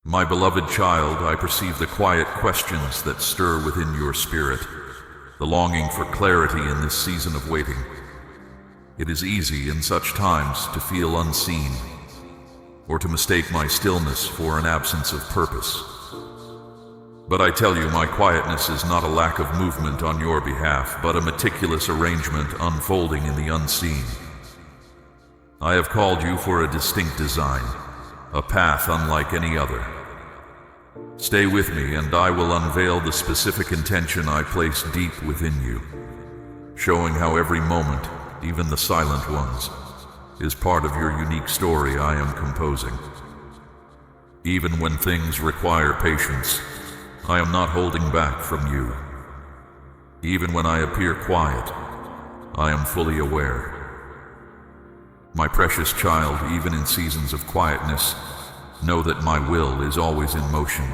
My beloved child, I perceive the quiet questions that stir within your spirit, the longing for clarity in this season of waiting. It is easy in such times to feel unseen, or to mistake my stillness for an absence of purpose. But I tell you, my quietness is not a lack of movement on your behalf, but a meticulous arrangement unfolding in the unseen. I have called you for a distinct design, a path unlike any other. Stay with me, and I will unveil the specific intention I place deep within you, showing how every moment, even the silent ones, is part of your unique story I am composing. Even when things require patience, I am not holding back from you. Even when I appear quiet, I am fully aware. My precious child, even in seasons of quietness, know that my will is always in motion.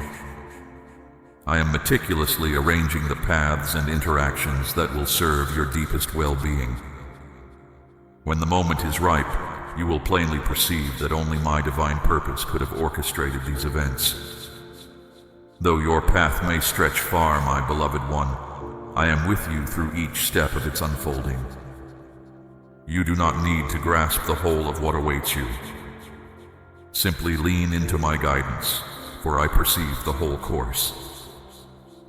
I am meticulously arranging the paths and interactions that will serve your deepest well-being. When the moment is ripe, you will plainly perceive that only my divine purpose could have orchestrated these events. Though your path may stretch far, my beloved one, I am with you through each step of its unfolding. You do not need to grasp the whole of what awaits you. Simply lean into my guidance, for I perceive the whole course.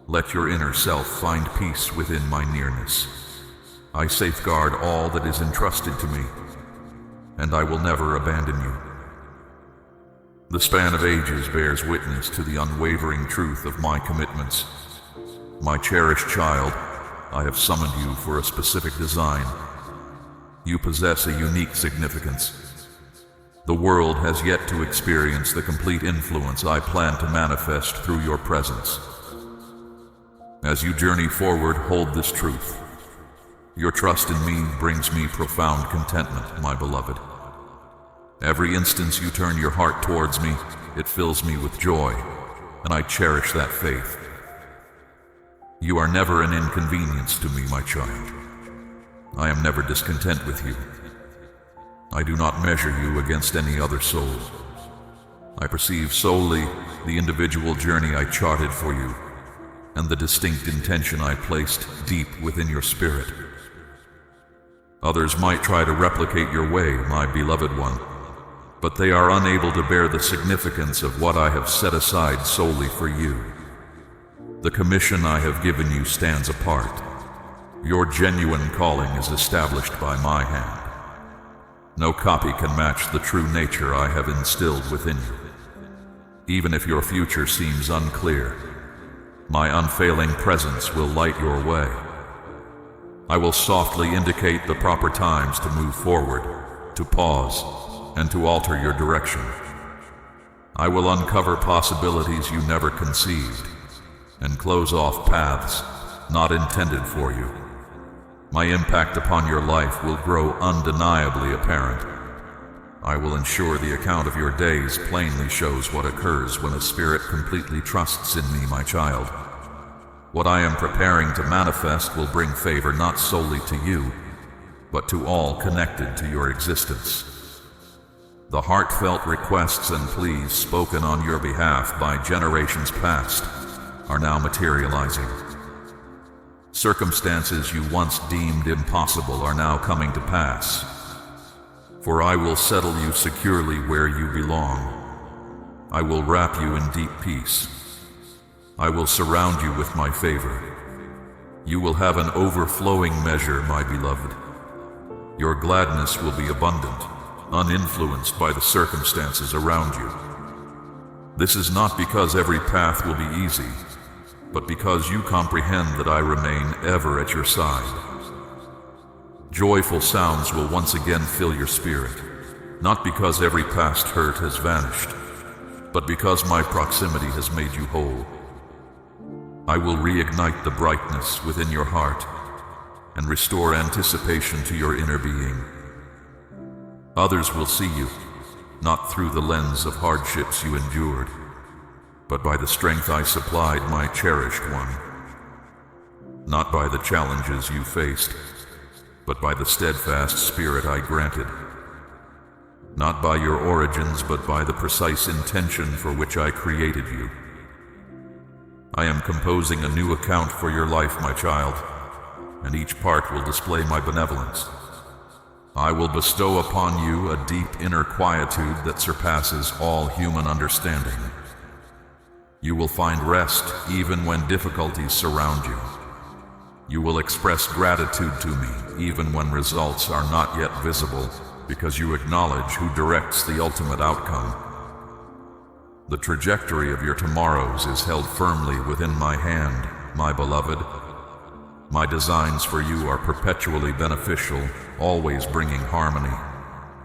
Let your inner self find peace within my nearness. I safeguard all that is entrusted to me, and I will never abandon you. The span of ages bears witness to the unwavering truth of my commitments. My cherished child, I have summoned you for a specific design. You possess a unique significance. The world has yet to experience the complete influence I plan to manifest through your presence. As you journey forward, hold this truth. Your trust in me brings me profound contentment, my beloved. Every instance you turn your heart towards me, it fills me with joy, and I cherish that faith. You are never an inconvenience to me, my child. I am never discontent with you. I do not measure you against any other soul. I perceive solely the individual journey I charted for you, and the distinct intention I placed deep within your spirit. Others might try to replicate your way, my beloved one, but they are unable to bear the significance of what I have set aside solely for you. The commission I have given you stands apart. Your genuine calling is established by my hand. No copy can match the true nature I have instilled within you. Even if your future seems unclear, my unfailing presence will light your way. I will softly indicate the proper times to move forward, to pause, and to alter your direction. I will uncover possibilities you never conceived, and close off paths not intended for you. My impact upon your life will grow undeniably apparent. I will ensure the account of your days plainly shows what occurs when a spirit completely trusts in me, my child. What I am preparing to manifest will bring favor not solely to you, but to all connected to your existence. The heartfelt requests and pleas spoken on your behalf by generations past are now materializing. Circumstances you once deemed impossible are now coming to pass. For I will settle you securely where you belong. I will wrap you in deep peace. I will surround you with my favor. You will have an overflowing measure, my beloved. Your gladness will be abundant, uninfluenced by the circumstances around you. This is not because every path will be easy, but because you comprehend that I remain ever at your side. Joyful sounds will once again fill your spirit, not because every past hurt has vanished, but because my proximity has made you whole. I will reignite the brightness within your heart and restore anticipation to your inner being. Others will see you, not through the lens of hardships you endured, but by the strength I supplied, my cherished one. Not by the challenges you faced, but by the steadfast spirit I granted. not by your origins, but by the precise intention for which I created you. I am composing a new account for your life, my child, and each part will display my benevolence. I will bestow upon you a deep inner quietude that surpasses all human understanding. You will find rest even when difficulties surround you. You will express gratitude to me even when results are not yet visible, because you acknowledge who directs the ultimate outcome. The trajectory of your tomorrows is held firmly within my hand, my beloved. My designs for you are perpetually beneficial, always bringing harmony,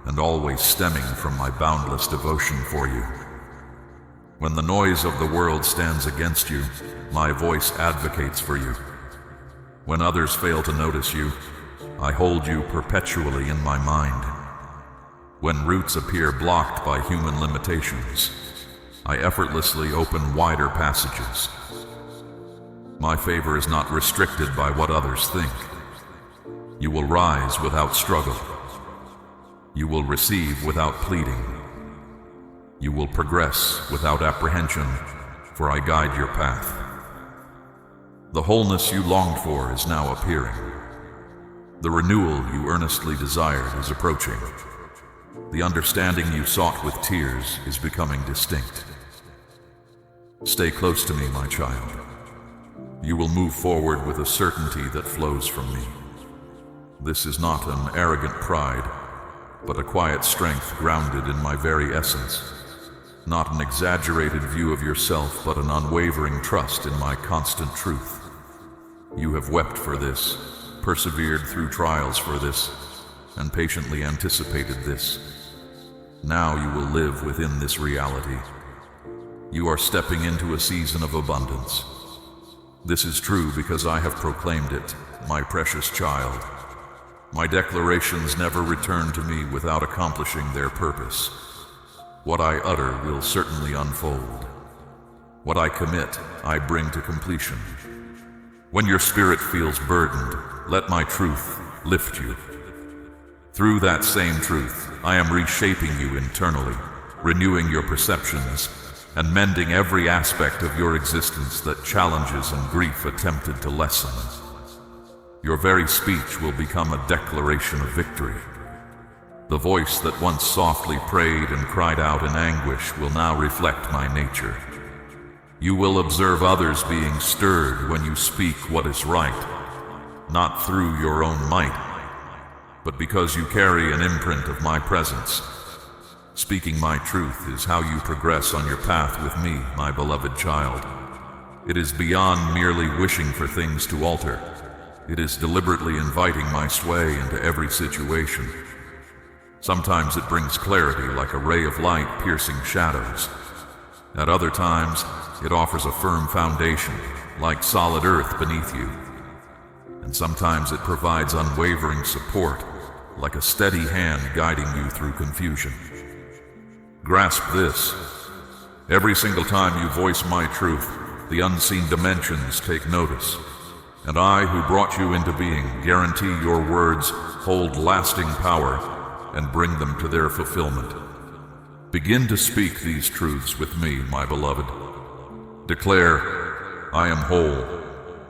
and always stemming from my boundless devotion for you. When the noise of the world stands against you, my voice advocates for you. When others fail to notice you, I hold you perpetually in my mind. When routes appear blocked by human limitations, I effortlessly open wider passages. My favor is not restricted by what others think. You will rise without struggle. You will receive without pleading. You will progress without apprehension, for I guide your path. The wholeness you longed for is now appearing. The renewal you earnestly desired is approaching. The understanding you sought with tears is becoming distinct. Stay close to me, my child. You will move forward with a certainty that flows from me. This is not an arrogant pride, but a quiet strength grounded in my very essence. Not an exaggerated view of yourself, but an unwavering trust in my constant truth. You have wept for this, persevered through trials for this, and patiently anticipated this. Now you will live within this reality. You are stepping into a season of abundance. This is true because I have proclaimed it, my precious child. My declarations never return to me without accomplishing their purpose. What I utter will certainly unfold. What I commit, I bring to completion. When your spirit feels burdened, let my truth lift you. Through that same truth, I am reshaping you internally, renewing your perceptions, and mending every aspect of your existence that challenges and grief attempted to lessen. Your very speech will become a declaration of victory. The voice that once softly prayed and cried out in anguish will now reflect my nature. You will observe others being stirred when you speak what is right, not through your own might, but because you carry an imprint of my presence. Speaking my truth is how you progress on your path with me, my beloved child. It is beyond merely wishing for things to alter. It is deliberately inviting my sway into every situation. Sometimes it brings clarity like a ray of light piercing shadows. At other times, it offers a firm foundation, like solid earth beneath you. And sometimes it provides unwavering support, like a steady hand guiding you through confusion. Grasp this. Every single time you voice my truth, the unseen dimensions take notice. And I, who brought you into being, guarantee your words hold lasting power and bring them to their fulfillment. Begin to speak these truths with me, my beloved. Declare, I am whole.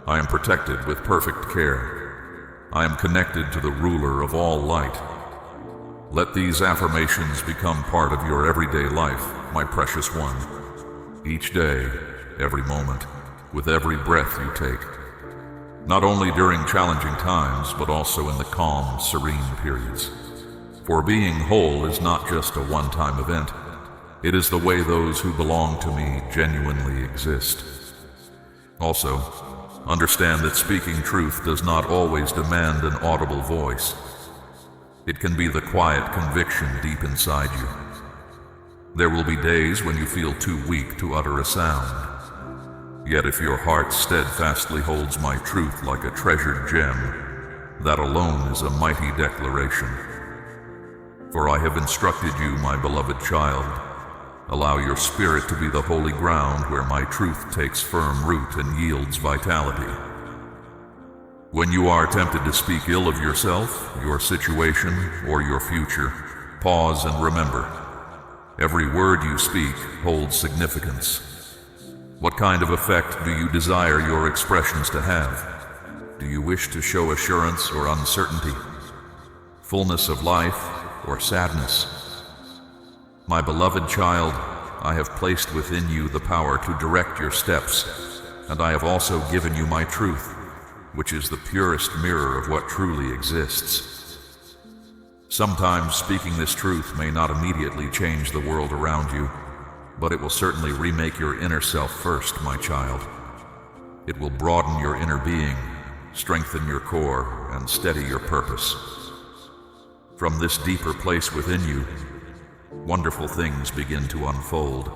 I am protected with perfect care. I am connected to the ruler of all light. Let these affirmations become part of your everyday life, my precious one. Each day, every moment, with every breath you take. Not only during challenging times, but also in the calm, serene periods. For being whole is not just a one-time event. It is the way those who belong to me genuinely exist. Also, understand that speaking truth does not always demand an audible voice. It can be the quiet conviction deep inside you. There will be days when you feel too weak to utter a sound. Yet if your heart steadfastly holds my truth like a treasured gem, that alone is a mighty declaration. For I have instructed you, my beloved child, allow your spirit to be the holy ground where my truth takes firm root and yields vitality. When you are tempted to speak ill of yourself, your situation, or your future, Pause and remember. Every word you speak holds significance. What kind of effect do you desire your expressions to have? Do you wish to show assurance or uncertainty? Fullness of life or sadness? My beloved child, I have placed within you the power to direct your steps, and I have also given you my truth, which is the purest mirror of what truly exists. Sometimes speaking this truth may not immediately change the world around you, but it will certainly remake your inner self first, my child. It will broaden your inner being, strengthen your core, and steady your purpose. From this deeper place within you, wonderful things begin to unfold.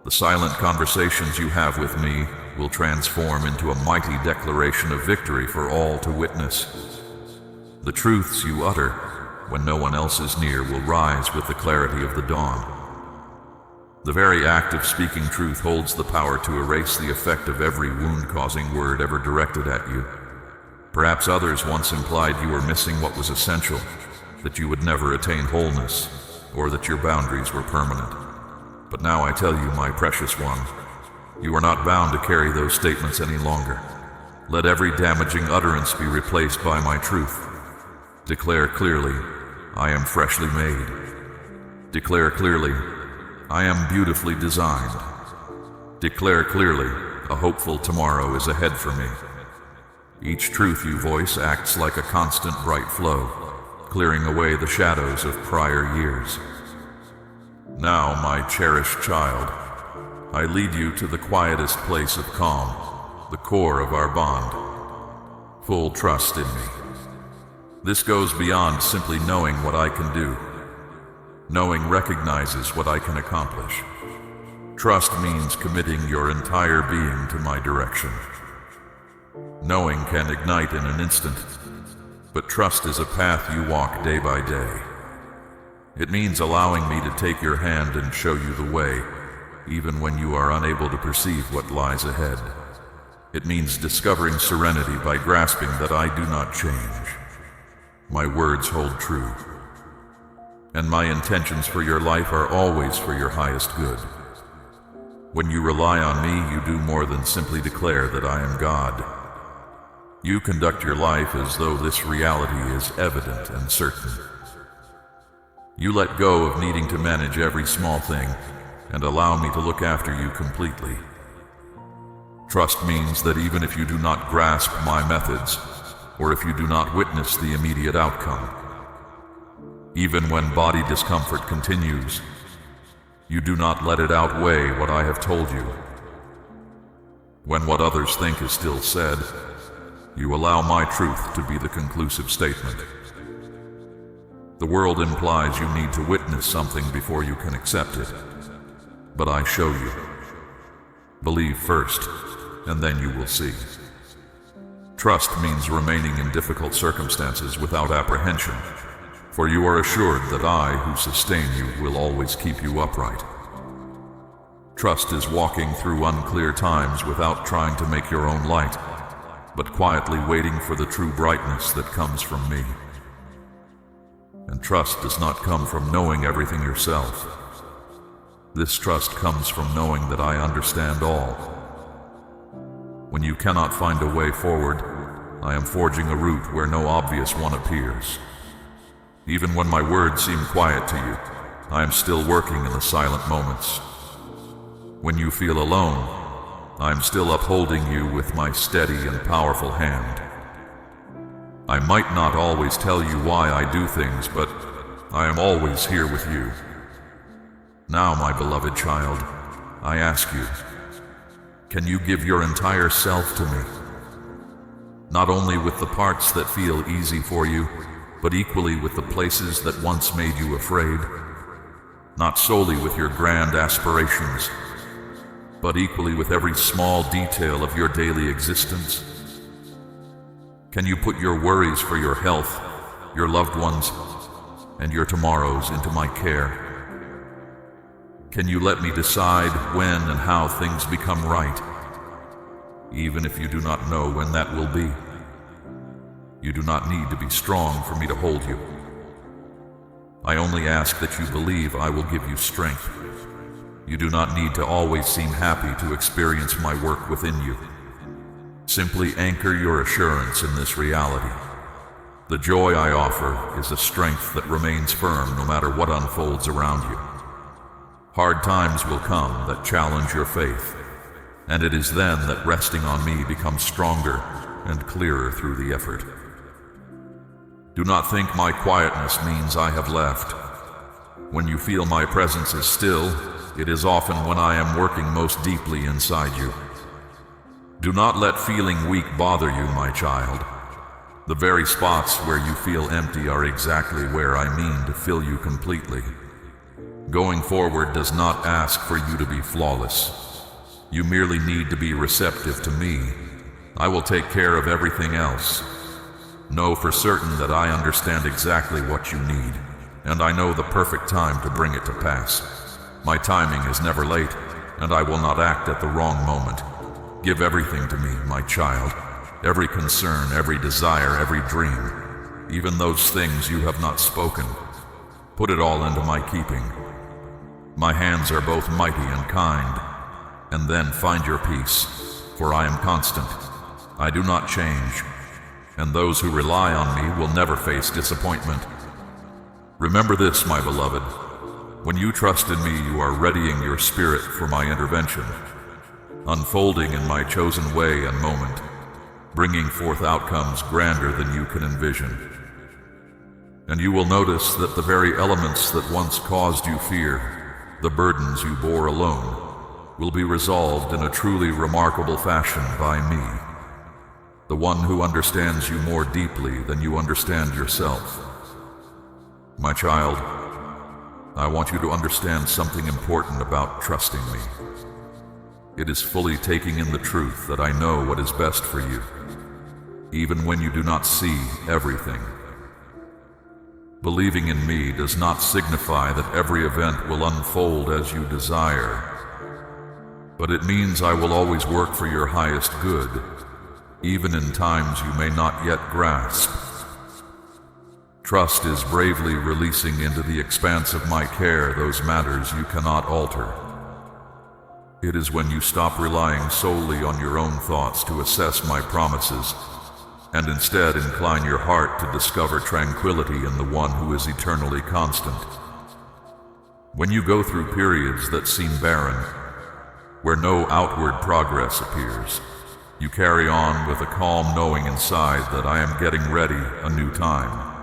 The silent conversations you have with me will transform into a mighty declaration of victory for all to witness. The truths you utter when no one else is near will rise with the clarity of the dawn. The very act of speaking truth holds the power to erase the effect of every wound-causing word ever directed at you. Perhaps others once implied you were missing what was essential, that you would never attain wholeness, or that your boundaries were permanent. But now I tell you, my precious one, you are not bound to carry those statements any longer. Let every damaging utterance be replaced by my truth. Declare clearly, I am freshly made. Declare clearly, I am beautifully designed. Declare clearly, a hopeful tomorrow is ahead for me. Each truth you voice acts like a constant bright flow, clearing away the shadows of prior years. Now, my cherished child, I lead you to the quietest place of calm, the core of our bond. Full trust in me. This goes beyond simply knowing what I can do. Knowing recognizes what I can accomplish. Trust means committing your entire being to my direction. Knowing can ignite in an instant, but trust is a path you walk day by day. It means allowing me to take your hand and show you the way, even when you are unable to perceive what lies ahead. It means discovering serenity by grasping that I do not change. My words hold true, and my intentions for your life are always for your highest good. When you rely on me, you do more than simply declare that I am God. You conduct your life as though this reality is evident and certain. You let go of needing to manage every small thing and allow me to look after you completely. Trust means that even if you do not grasp my methods, or if you do not witness the immediate outcome, even when body discomfort continues, you do not let it outweigh what I have told you. When what others think is still said, you allow my truth to be the conclusive statement. The world implies you need to witness something before you can accept it, but I show you. Believe first, and then you will see. Trust means remaining in difficult circumstances without apprehension, for you are assured that I, who sustain you, will always keep you upright. Trust is walking through unclear times without trying to make your own light, but quietly waiting for the true brightness that comes from me. And trust does not come from knowing everything yourself. This trust comes from knowing that I understand all. When you cannot find a way forward, I am forging a route where no obvious one appears. Even when my words seem quiet to you, I am still working in the silent moments. When you feel alone, I am still upholding you with my steady and powerful hand. I might not always tell you why I do things, but I am always here with you. Now, my beloved child, I ask you, can you give your entire self to me? Not only with the parts that feel easy for you, but equally with the places that once made you afraid. Not solely with your grand aspirations, but equally with every small detail of your daily existence. Can you put your worries for your health, your loved ones, and your tomorrows into my care? Can you let me decide when and how things become right, even if you do not know when that will be? You do not need to be strong for me to hold you. I only ask that you believe I will give you strength. You do not need to always seem happy to experience my work within you. Simply anchor your assurance in this reality. The joy I offer is a strength that remains firm no matter what unfolds around you. Hard times will come that challenge your faith, and it is then that resting on me becomes stronger and clearer through the effort. Do not think my quietness means I have left. When you feel my presence is still, it is often when I am working most deeply inside you. Do not let feeling weak bother you, my child. The very spots where you feel empty are exactly where I mean to fill you completely. Going forward does not ask for you to be flawless. You merely need to be receptive to me. I will take care of everything else. Know for certain that I understand exactly what you need, and I know the perfect time to bring it to pass. My timing is never late, and I will not act at the wrong moment. Give everything to me, my child. Every concern, every desire, every dream, even those things you have not spoken. Put it all into my keeping. My hands are both mighty and kind. And then find your peace, for I am constant. I do not change, and those who rely on me will never face disappointment. Remember this, my beloved. When you trust in me, you are readying your spirit for my intervention, unfolding in my chosen way and moment, bringing forth outcomes grander than you can envision. And you will notice that the very elements that once caused you fear, the burdens you bore alone, will be resolved in a truly remarkable fashion by me, the one who understands you more deeply than you understand yourself. My child, I want you to understand something important about trusting me. It is fully taking in the truth that I know what is best for you, even when you do not see everything. Believing in me does not signify that every event will unfold as you desire, but it means I will always work for your highest good, even in times you may not yet grasp. Trust is bravely releasing into the expanse of my care those matters you cannot alter. It is when you stop relying solely on your own thoughts to assess my promises, and instead incline your heart to discover tranquility in the one who is eternally constant. When you go through periods that seem barren, where no outward progress appears, you carry on with a calm knowing inside that I am getting ready a new time.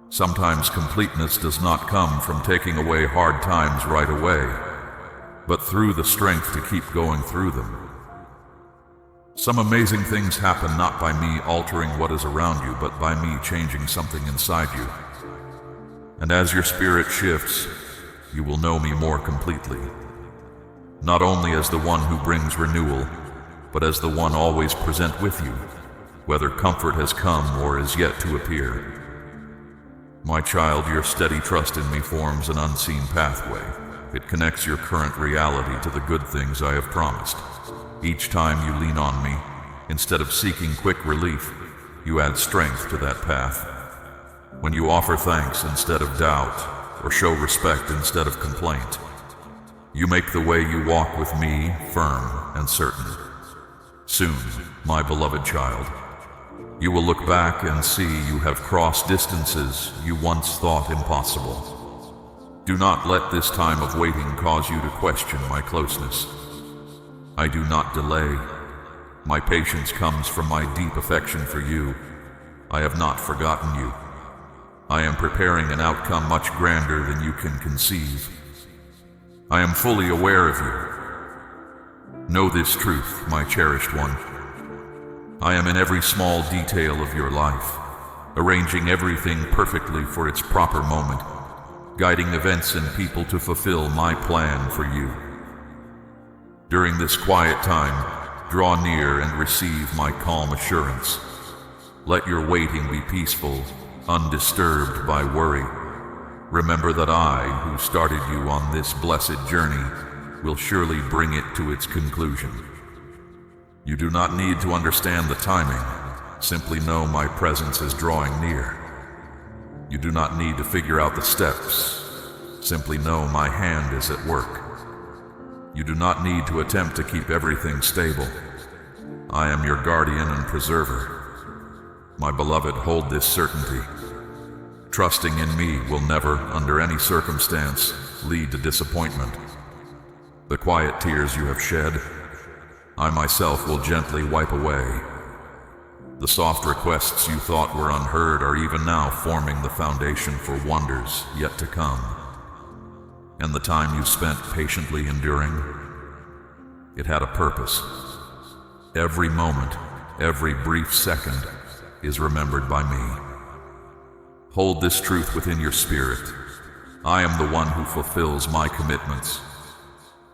Sometimes completeness does not come from taking away hard times right away, but through the strength to keep going through them. Some amazing things happen not by me altering what is around you, but by me changing something inside you. And as your spirit shifts, you will know me more completely. Not only as the one who brings renewal, but as the one always present with you, whether comfort has come or is yet to appear. My child, your steady trust in me forms an unseen pathway. It connects your current reality to the good things I have promised. Each time you lean on me, instead of seeking quick relief, you add strength to that path. When you offer thanks instead of doubt, or show respect instead of complaint, you make the way you walk with me firm and certain. Soon, my beloved child, you will look back and see you have crossed distances you once thought impossible. Do not let this time of waiting cause you to question my closeness. I do not delay. My patience comes from my deep affection for you. I have not forgotten you. I am preparing an outcome much grander than you can conceive. I am fully aware of you. Know this truth, my cherished one. I am in every small detail of your life, arranging everything perfectly for its proper moment, guiding events and people to fulfill my plan for you. During this quiet time, draw near and receive my calm assurance. Let your waiting be peaceful, undisturbed by worry. Remember that I, who started you on this blessed journey, will surely bring it to its conclusion. You do not need to understand the timing. Simply know my presence is drawing near. You do not need to figure out the steps. Simply know my hand is at work. You do not need to attempt to keep everything stable. I am your guardian and preserver. My beloved, hold this certainty. Trusting in me will never, under any circumstance, lead to disappointment. The quiet tears you have shed, I myself will gently wipe away. The soft requests you thought were unheard are even now forming the foundation for wonders yet to come. And the time you spent patiently enduring, it had a purpose. Every moment, every brief second is remembered by me. Hold this truth within your spirit. I am the one who fulfills my commitments.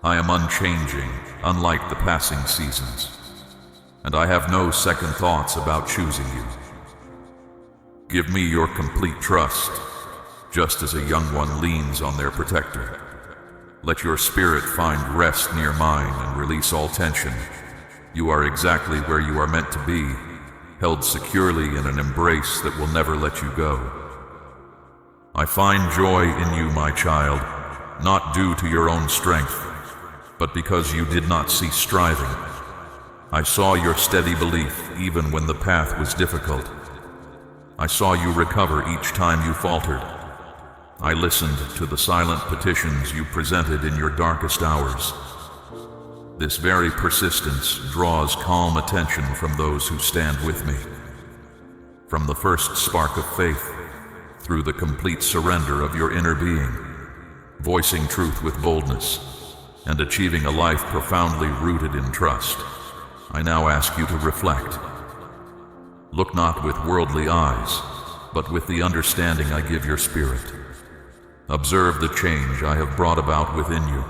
I am unchanging, unlike the passing seasons. And I have no second thoughts about choosing you. Give me your complete trust, just as a young one leans on their protector. Let your spirit find rest near mine and release all tension. You are exactly where you are meant to be, held securely in an embrace that will never let you go. I find joy in you, my child, not due to your own strength, but because you did not cease striving. I saw your steady belief even when the path was difficult. I saw you recover each time you faltered. I listened to the silent petitions you presented in your darkest hours. This very persistence draws calm attention from those who stand with me. From the first spark of faith, through the complete surrender of your inner being, voicing truth with boldness, and achieving a life profoundly rooted in trust, I now ask you to reflect. Look not with worldly eyes, but with the understanding I give your spirit. Observe the change I have brought about within you.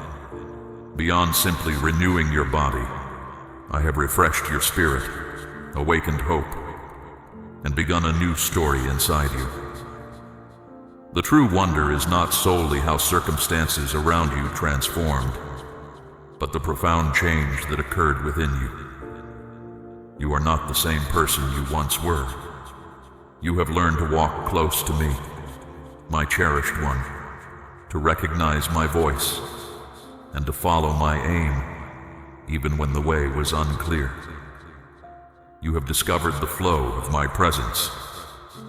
Beyond simply renewing your body, I have refreshed your spirit, awakened hope, and begun a new story inside you. The true wonder is not solely how circumstances around you transformed, but the profound change that occurred within you. You are not the same person you once were. You have learned to walk close to me, my cherished one, to recognize my voice, and to follow my aim, even when the way was unclear. You have discovered the flow of my presence,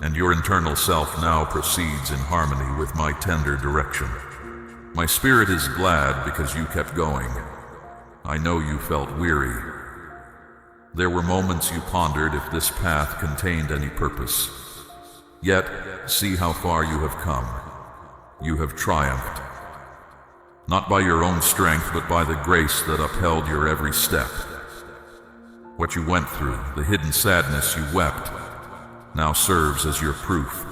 and your internal self now proceeds in harmony with my tender direction. My spirit is glad because you kept going. I know you felt weary. There were moments you pondered if this path contained any purpose. Yet, see how far you have come. You have triumphed. Not by your own strength, but by the grace that upheld your every step. What you went through, the hidden sadness you wept, now serves as your proof.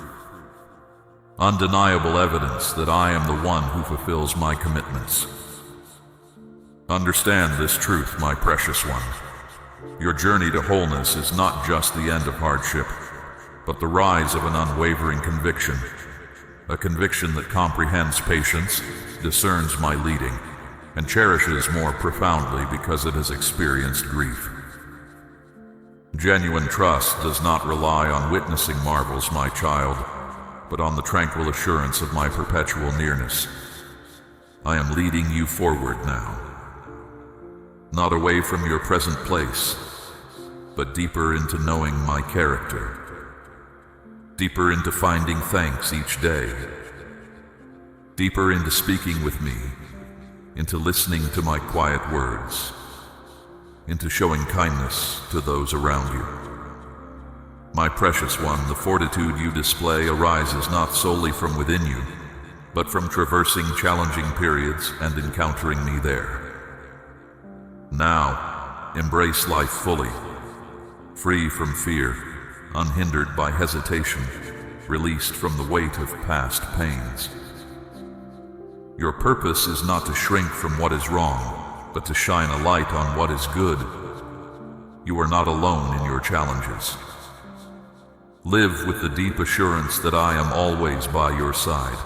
Undeniable evidence that I am the one who fulfills my commitments. Understand this truth, my precious one. Your journey to wholeness is not just the end of hardship, but the rise of an unwavering conviction. A conviction that comprehends patience, discerns my leading, and cherishes more profoundly because it has experienced grief. Genuine trust does not rely on witnessing marvels, my child, but on the tranquil assurance of my perpetual nearness. I am leading you forward now. Not away from your present place, but deeper into knowing my character. Deeper into finding thanks each day. Deeper into speaking with me, into listening to my quiet words, into showing kindness to those around you. My precious one, the fortitude you display arises not solely from within you, but from traversing challenging periods and encountering me there. Now, embrace life fully, free from fear, unhindered by hesitation, released from the weight of past pains. Your purpose is not to shrink from what is wrong, but to shine a light on what is good. You are not alone in your challenges. Live with the deep assurance that I am always by your side.